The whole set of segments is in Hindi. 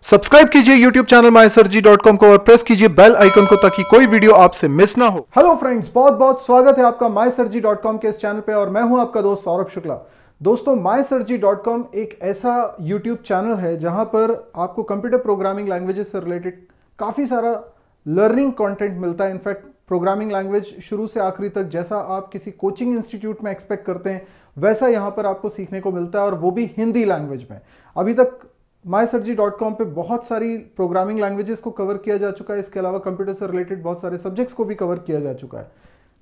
सब्सक्राइब कीजिए YouTube चैनल mysurgery.com को और प्रेस कीजिए बेल आइकन को ताकि कोई वीडियो आपसे मिस ना हो। हेलो फ्रेंड्स, बहुत बहुत स्वागत है आपका mysurgery.com के इस चैनल पे और मैं हूं आपका दोस्त सौरभ शुक्ला। दोस्तों, mysurgery.com एक ऐसा YouTube चैनल है जहां पर आपको कंप्यूटर प्रोग्रामिंग लैंग्वेजेस से रिलेटेड काफी सारा लर्निंग कंटेंट मिलता है। इनफैक्ट प्रोग्रामिंग लैंग्वेज शुरू से आखिरी तक जैसा आप किसी कोचिंग इंस्टीट्यूट में एक्सपेक्ट करते हैं वैसा यहां पर आपको सीखने को मिलता है, और वो भी हिंदी लैंग्वेज में। अभी तक mysurgery.com पे बहुत सारी प्रोग्रामिंग लैंग्वेजेस को कवर किया जा चुका है। इसके अलावा कंप्यूटर से रिलेटेड बहुत सारे सब्जेक्ट्स को भी कवर किया जा चुका है।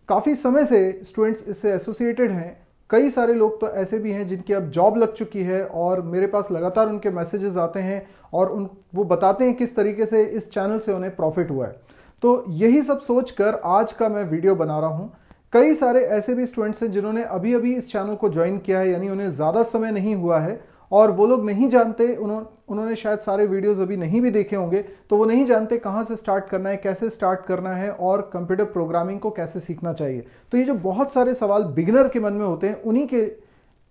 काफ़ी समय से स्टूडेंट्स इससे एसोसिएटेड हैं। कई सारे लोग तो ऐसे भी हैं जिनकी अब जॉब लग चुकी है और मेरे पास लगातार उनके मैसेजेस आते हैं और वो बताते हैं किस तरीके से इस चैनल से उन्हें प्रॉफिट हुआ है। तो यही सब सोचकर आज का मैं वीडियो बना रहा हूँ। कई सारे ऐसे भी स्टूडेंट्स हैं जिन्होंने अभी अभी इस चैनल को ज्वाइन किया है, यानी उन्हें ज़्यादा समय नहीं हुआ है और वो लोग नहीं जानते, उन्होंने शायद सारे वीडियोस अभी नहीं भी देखे होंगे, तो वो नहीं जानते कहाँ से स्टार्ट करना है, कैसे स्टार्ट करना है और कंप्यूटर प्रोग्रामिंग को कैसे सीखना चाहिए। तो ये जो बहुत सारे सवाल बिगिनर के मन में होते हैं, उन्हीं के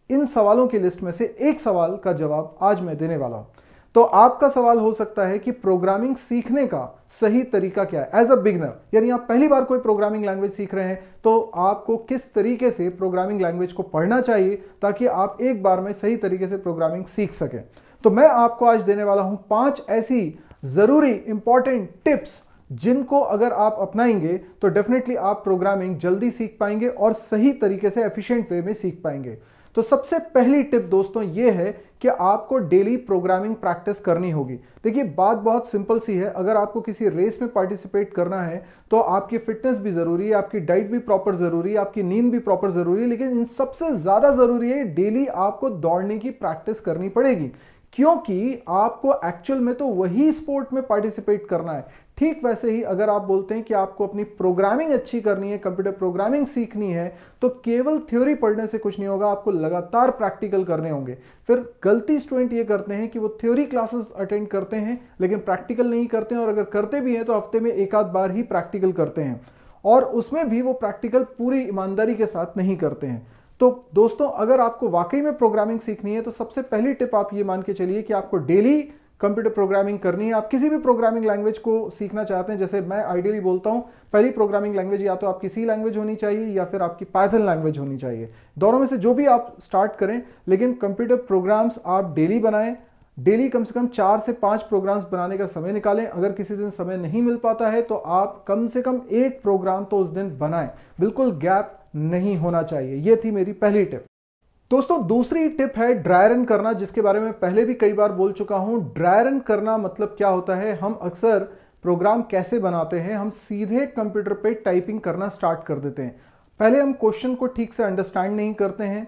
इन सवालों की लिस्ट में से एक सवाल का जवाब आज मैं देने वाला हूँ। तो आपका सवाल हो सकता है कि प्रोग्रामिंग सीखने का सही तरीका क्या है एज अ बिगनर, यानी आप पहली बार कोई प्रोग्रामिंग लैंग्वेज सीख रहे हैं तो आपको किस तरीके से प्रोग्रामिंग लैंग्वेज को पढ़ना चाहिए ताकि आप एक बार में सही तरीके से प्रोग्रामिंग सीख सकें। तो मैं आपको आज देने वाला हूं 5 ऐसी जरूरी इंपॉर्टेंट टिप्स जिनको अगर आप अपनाएंगे तो डेफिनेटली आप प्रोग्रामिंग जल्दी सीख पाएंगे और सही तरीके से एफिशिएंट वे में सीख पाएंगे। तो सबसे पहली टिप दोस्तों ये है कि आपको डेली प्रोग्रामिंग प्रैक्टिस करनी होगी। देखिए, बात बहुत सिंपल सी है। अगर आपको किसी रेस में पार्टिसिपेट करना है तो आपकी फिटनेस भी जरूरी है, आपकी डाइट भी प्रॉपर जरूरी है, आपकी नींद भी प्रॉपर जरूरी है, लेकिन इन सबसे ज्यादा जरूरी है डेली आपको दौड़ने की प्रैक्टिस करनी पड़ेगी, क्योंकि आपको एक्चुअल में तो वही स्पोर्ट में पार्टिसिपेट करना है। ठीक वैसे ही अगर आप बोलते हैं कि आपको अपनी प्रोग्रामिंग अच्छी करनी है, कंप्यूटर प्रोग्रामिंग सीखनी है, तो केवल थ्योरी पढ़ने से कुछ नहीं होगा, आपको लगातार प्रैक्टिकल करने होंगे। फिर गलती स्टूडेंट ये करते हैं कि वो थ्योरी क्लासेस अटेंड करते हैं लेकिन प्रैक्टिकल नहीं करते हैं, और अगर करते भी हैं तो हफ्ते में एक आध बार ही प्रैक्टिकल करते हैं, और उसमें भी वो प्रैक्टिकल पूरी ईमानदारी के साथ नहीं करते हैं। तो दोस्तों, अगर आपको वाकई में प्रोग्रामिंग सीखनी है तो सबसे पहली टिप आप ये मान के चलिए कि आपको डेली कंप्यूटर प्रोग्रामिंग करनी है। आप किसी भी प्रोग्रामिंग लैंग्वेज को सीखना चाहते हैं, जैसे मैं आइडियली बोलता हूं पहली प्रोग्रामिंग लैंग्वेज या तो आपकी सी लैंग्वेज होनी चाहिए या फिर आपकी पाइथन लैंग्वेज होनी चाहिए। दोनों में से जो भी आप स्टार्ट करें, लेकिन कंप्यूटर प्रोग्राम्स आप डेली बनाएं। डेली कम से कम 4 से 5 प्रोग्राम्स बनाने का समय निकालें। अगर किसी दिन समय नहीं मिल पाता है तो आप कम से कम एक प्रोग्राम तो उस दिन बनाएं, बिल्कुल गैप नहीं होना चाहिए। यह थी मेरी पहली टिप। दोस्तों, दूसरी टिप है ड्राई रन करना, जिसके बारे में पहले भी कई बार बोल चुका हूं। ड्राई रन करना मतलब क्या होता है? हम अक्सर प्रोग्राम कैसे बनाते हैं, हम सीधे कंप्यूटर पे टाइपिंग करना स्टार्ट कर देते हैं। पहले हम क्वेश्चन को ठीक से अंडरस्टैंड नहीं करते हैं।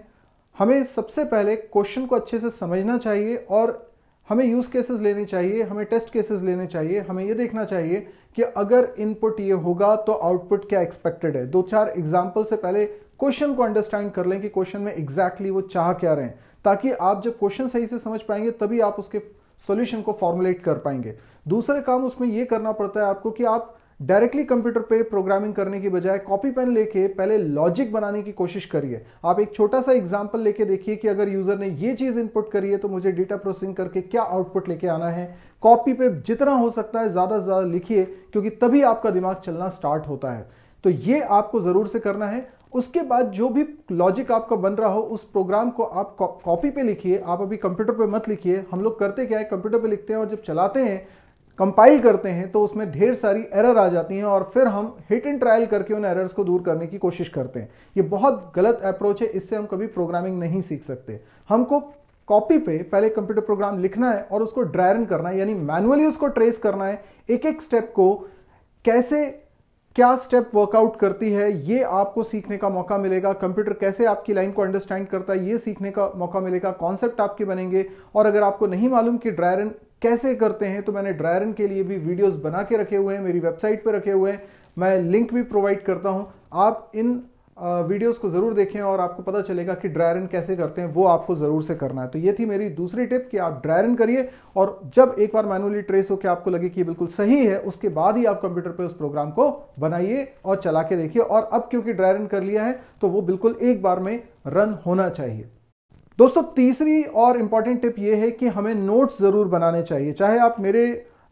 हमें सबसे पहले क्वेश्चन को अच्छे से समझना चाहिए और हमें यूज केसेस लेने चाहिए, हमें टेस्ट केसेस लेने चाहिए। हमें यह देखना चाहिए कि अगर इनपुट ये होगा तो आउटपुट क्या एक्सपेक्टेड है। 2-4 एग्जाम्पल से पहले क्वेश्चन को अंडरस्टैंड कर लें कि क्वेश्चन में एग्जैक्टली वो चाह क्या रहे हैं, ताकि आप जब क्वेश्चन सही से समझ पाएंगे तभी आप उसके सॉल्यूशन को फॉर्मुलेट कर पाएंगे। दूसरे काम उसमें यह करना पड़ता है आपको कि आप डायरेक्टली कंप्यूटर पे प्रोग्रामिंग करने की बजाय कॉपी पेन लेके पहले लॉजिक बनाने की कोशिश करिए। आप एक छोटा सा एग्जांपल लेके देखिए कि अगर यूजर ने ये चीज इनपुट करी है तो मुझे डेटा प्रोसेसिंग करके क्या आउटपुट लेके आना है। कॉपी पे जितना हो सकता है ज्यादा से ज्यादा लिखिए, क्योंकि तभी आपका दिमाग चलना स्टार्ट होता है। तो ये आपको जरूर से करना है। उसके बाद जो भी लॉजिक आपका बन रहा हो उस प्रोग्राम को आप कॉपी पे लिखिए। आप अभी कंप्यूटर पे मत लिखिए। हम लोग करते क्या है, कंप्यूटर पे लिखते हैं और जब चलाते हैं, कंपाइल करते हैं तो उसमें ढेर सारी एरर आ जाती हैं और फिर हम हिट एंड ट्रायल करके उन एरर्स को दूर करने की कोशिश करते हैं। ये बहुत गलत अप्रोच है, इससे हम कभी प्रोग्रामिंग नहीं सीख सकते। हमको कॉपी पे पहले कंप्यूटर प्रोग्राम लिखना है और उसको ड्राई रन करना है, यानी मैनुअली उसको ट्रेस करना है। एक एक स्टेप को कैसे, क्या स्टेप वर्कआउट करती है, ये आपको सीखने का मौका मिलेगा। कंप्यूटर कैसे आपकी लाइन को अंडरस्टैंड करता है, ये सीखने का मौका मिलेगा। कॉन्सेप्ट आपके बनेंगे। और अगर आपको नहीं मालूम कि ड्राई रन कैसे करते हैं तो मैंने ड्राई रन के लिए भी वीडियोस बना के रखे हुए हैं, मेरी वेबसाइट पर रखे हुए हैं। मैं लिंक भी प्रोवाइड करता हूं। आप इन वीडियोस को जरूर देखें और आपको पता चलेगा कि ड्राई रन कैसे करते हैं। वो आपको जरूर से करना है। तो ये थी मेरी दूसरी टिप कि आप ड्राई रन करिए, और जब एक बार मैनुअली ट्रेस हो के आपको लगे कि बिल्कुल सही है, उसके बाद ही आप कंप्यूटर पे उस प्रोग्राम को बनाइए और चला के देखिए। और अब क्योंकि ड्राई रन कर लिया है तो वो बिल्कुल एक बार में रन होना चाहिए। दोस्तों तीसरी और इंपॉर्टेंट टिप ये है कि हमें नोट्स जरूर बनाने चाहिए, चाहे आप मेरे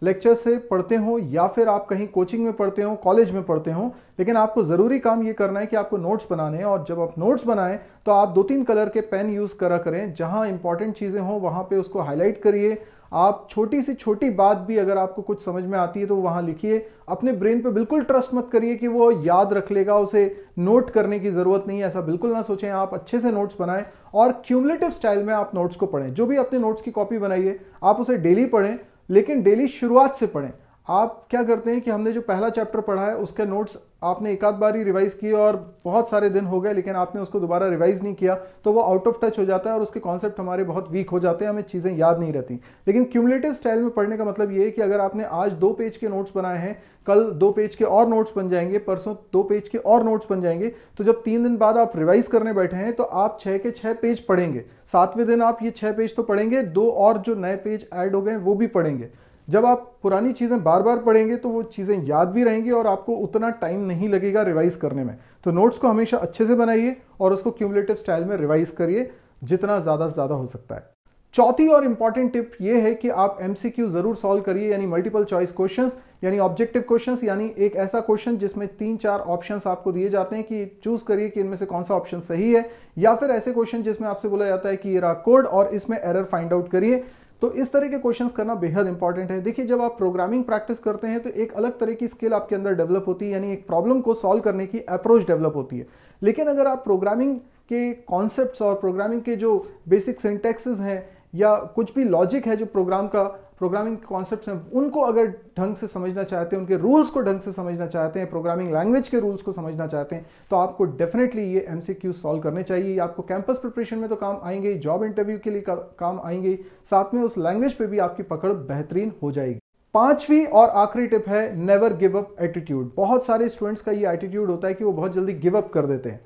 लेक्चर से पढ़ते हो या फिर आप कहीं कोचिंग में पढ़ते हो, कॉलेज में पढ़ते हो, लेकिन आपको जरूरी काम ये करना है कि आपको नोट्स बनाने हैं। और जब आप नोट्स बनाएं तो आप 2-3 कलर के पेन यूज करा करें, जहां इंपॉर्टेंट चीजें हो वहां पे उसको हाईलाइट करिए। आप छोटी सी छोटी बात भी अगर आपको कुछ समझ में आती है तो वहां लिखिए। अपने ब्रेन पे बिल्कुल ट्रस्ट मत करिए कि वो याद रख लेगा, उसे नोट करने की जरूरत नहीं है, ऐसा बिल्कुल ना सोचें। आप अच्छे से नोट्स बनाएं और क्यूमुलेटिव स्टाइल में आप नोट्स को पढ़ें। जो भी अपने नोट्स की कॉपी बनाइए आप उसे डेली पढ़ें, लेकिन डेली शुरुआत से पढ़ें। आप क्या करते हैं कि हमने जो पहला चैप्टर पढ़ा है उसके नोट्स आपने एक आध बार ही रिवाइज किए और बहुत सारे दिन हो गए, लेकिन आपने उसको दोबारा रिवाइज नहीं किया, तो वो आउट ऑफ टच हो जाता है और उसके कॉन्सेप्ट हमारे बहुत वीक हो जाते हैं, हमें चीजें याद नहीं रहती। लेकिन क्यूमुलेटिव स्टाइल में पढ़ने का मतलब ये है कि अगर आपने आज 2 पेज के नोट्स बनाए हैं, कल 2 पेज के और नोट्स बन जाएंगे, परसों 2 पेज के और नोट्स बन जाएंगे, तो जब 3 दिन बाद आप रिवाइज करने बैठे हैं तो आप 6 के 6 पेज पढ़ेंगे। 7वें दिन आप ये 6 पेज तो पढ़ेंगे, 2 और जो नए पेज ऐड हो गए वो भी पढ़ेंगे। जब आप पुरानी चीजें बार बार पढ़ेंगे तो वो चीजें याद भी रहेंगी और आपको उतना टाइम नहीं लगेगा रिवाइज करने में। तो नोट्स को हमेशा अच्छे से बनाइए और उसको क्यूमुलेटिव स्टाइल में रिवाइज करिए जितना ज्यादा से ज्यादा हो सकता है। चौथी और इंपॉर्टेंट टिप ये है कि आप एमसीक्यू जरूर सॉल्व करिए, यानी मल्टीपल चॉइस क्वेश्चंस, यानी ऑब्जेक्टिव क्वेश्चंस, यानी एक ऐसा क्वेश्चन जिसमें 3-4 ऑप्शंस आपको दिए जाते हैं कि चूज करिए कि इनमें से कौन सा ऑप्शन सही है, या फिर ऐसे क्वेश्चन जिसमें आपसे बोला जाता है कि ये रहा कोड और इसमें एरर फाइंड आउट करिए। तो इस तरह के क्वेश्चंस करना बेहद इंपॉर्टेंट है। देखिए, जब आप प्रोग्रामिंग प्रैक्टिस करते हैं तो एक अलग तरह की स्किल आपके अंदर डेवलप होती है, यानी एक प्रॉब्लम को सॉल्व करने की अप्रोच डेवलप होती है। लेकिन अगर आप प्रोग्रामिंग के कॉन्सेप्ट्स और प्रोग्रामिंग के जो बेसिक सिंटैक्सेस हैं या कुछ भी लॉजिक है जो प्रोग्रामिंग कॉन्सेप्ट्स हैं, उनको अगर ढंग से समझना चाहते हैं, उनके रूल्स को ढंग से समझना चाहते हैं, प्रोग्रामिंग लैंग्वेज के रूल्स को समझना चाहते हैं, तो आपको डेफिनेटली ये एमसीक्यू सॉल्व करने चाहिए। आपको कैंपस प्रिपरेशन में तो काम आएंगे, जॉब इंटरव्यू के लिए काम आएंगे, साथ में उस लैंग्वेज पे भी आपकी पकड़ बेहतरीन हो जाएगी। 5वीं और आखिरी टिप है नेवर गिव अप एटीट्यूड। बहुत सारे स्टूडेंट्स का ये एटीट्यूड होता है कि वो बहुत जल्दी गिव अप कर देते हैं।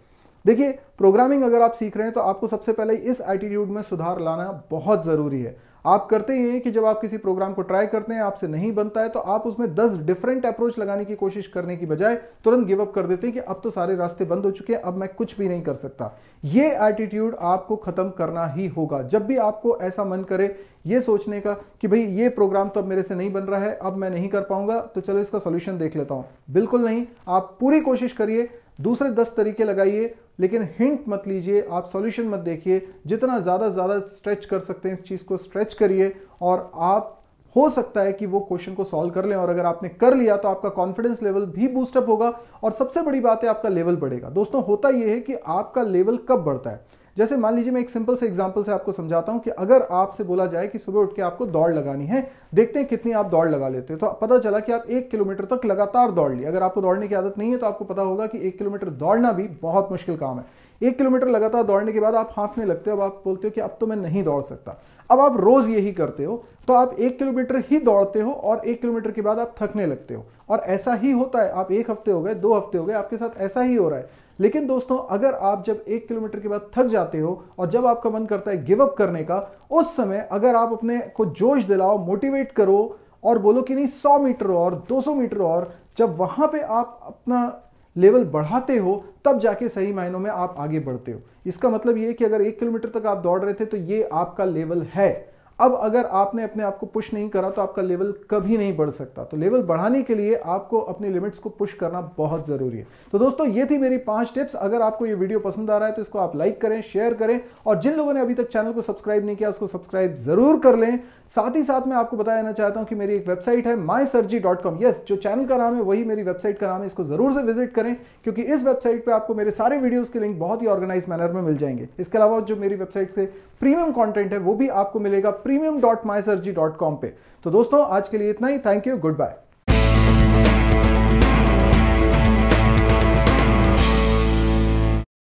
देखिए, प्रोग्रामिंग अगर आप सीख रहे हैं तो आपको सबसे पहले इस एटीट्यूड में सुधार लाना बहुत जरूरी है। आप करते ही हैं कि जब आप किसी प्रोग्राम को ट्राई करते हैं, आपसे नहीं बनता है, तो आप उसमें 10 डिफरेंट अप्रोच लगाने की कोशिश करने की बजाय तुरंत गिव अप कर देते हैं कि अब तो सारे रास्ते बंद हो चुके हैं, अब मैं कुछ भी नहीं कर सकता। ये एटीट्यूड आपको खत्म करना ही होगा। जब भी आपको ऐसा मन करे ये सोचने का कि भाई ये प्रोग्राम तो अब मेरे से नहीं बन रहा है, अब मैं नहीं कर पाऊंगा, तो चलो इसका सोल्यूशन देख लेता हूं, बिल्कुल नहीं। आप पूरी कोशिश करिए, दूसरे 10 तरीके लगाइए, लेकिन हिंट मत लीजिए, आप सॉल्यूशन मत देखिए। जितना ज्यादा स्ट्रेच कर सकते हैं इस चीज को स्ट्रेच करिए और आप हो सकता है कि वो क्वेश्चन को सॉल्व कर लें। और अगर आपने कर लिया तो आपका कॉन्फिडेंस लेवल भी बूस्टअप होगा और सबसे बड़ी बात है आपका लेवल बढ़ेगा। दोस्तों, होता यह है कि आपका लेवल कब बढ़ता है, जैसे मान लीजिए मैं एक सिंपल से एग्जांपल से आपको समझाता हूं कि अगर आपसे बोला जाए कि सुबह उठ के आपको दौड़ लगानी है, देखते हैं कितनी आप दौड़ लगा लेते हैं। तो पता चला कि आप 1 किलोमीटर तक लगातार दौड़ ली। अगर आपको दौड़ने की आदत नहीं है तो आपको पता होगा कि 1 किलोमीटर दौड़ना भी बहुत मुश्किल काम है। 1 किलोमीटर लगातार दौड़ने के बाद आप हांफने लगते हो, अब आप बोलते हो कि अब तो मैं नहीं दौड़ सकता। अब आप रोज यही करते हो तो आप 1 किलोमीटर ही दौड़ते हो और 1 किलोमीटर के बाद आप थकने लगते हो। और ऐसा ही होता है, आप 1 हफ्ते हो गए, 2 हफ्ते हो गए, आपके साथ ऐसा ही हो रहा है। लेकिन दोस्तों, अगर आप जब 1 किलोमीटर के बाद थक जाते हो और जब आपका मन करता है गिव अप करने का, उस समय अगर आप अपने को जोश दिलाओ, मोटिवेट करो और बोलो कि नहीं 100 मीटर और 200 मीटर और, जब वहां पे आप अपना लेवल बढ़ाते हो तब जाके सही मायनों में आप आगे बढ़ते हो। इसका मतलब ये है कि अगर 1 किलोमीटर तक आप दौड़ रहे थे तो ये आपका लेवल है। अब अगर आपने अपने आप को पुश नहीं करा तो आपका लेवल कभी नहीं बढ़ सकता। तो लेवल बढ़ाने के लिए आपको अपनी लिमिट्स को पुश करना बहुत जरूरी है। तो दोस्तों, ये थी मेरी 5 टिप्स। अगर आपको ये वीडियो पसंद आ रहा है तो इसको आप लाइक करें, शेयर करें और जिन लोगों ने अभी तक चैनल को सब्सक्राइब नहीं किया उसको सब्सक्राइब जरूर कर लें। साथ ही साथ मैं आपको बताना चाहता हूं कि मेरी एक वेबसाइट है mysurgy.com। यस, जो चैनल का नाम है वही मेरी वेबसाइट का नाम है, इसको जरूर से विजिट करें क्योंकि इस वेबसाइट पे आपको मेरे सारे वीडियोस के लिंक बहुत ही ऑर्गेनाइज मैनर में मिल जाएंगे। इसके अलावा जो मेरी वेबसाइट से प्रीमियम कंटेंट है वो भी आपको मिलेगा premium.mysurgy.com पे। तो दोस्तों, आज के लिए इतना ही। Thank you, good bye.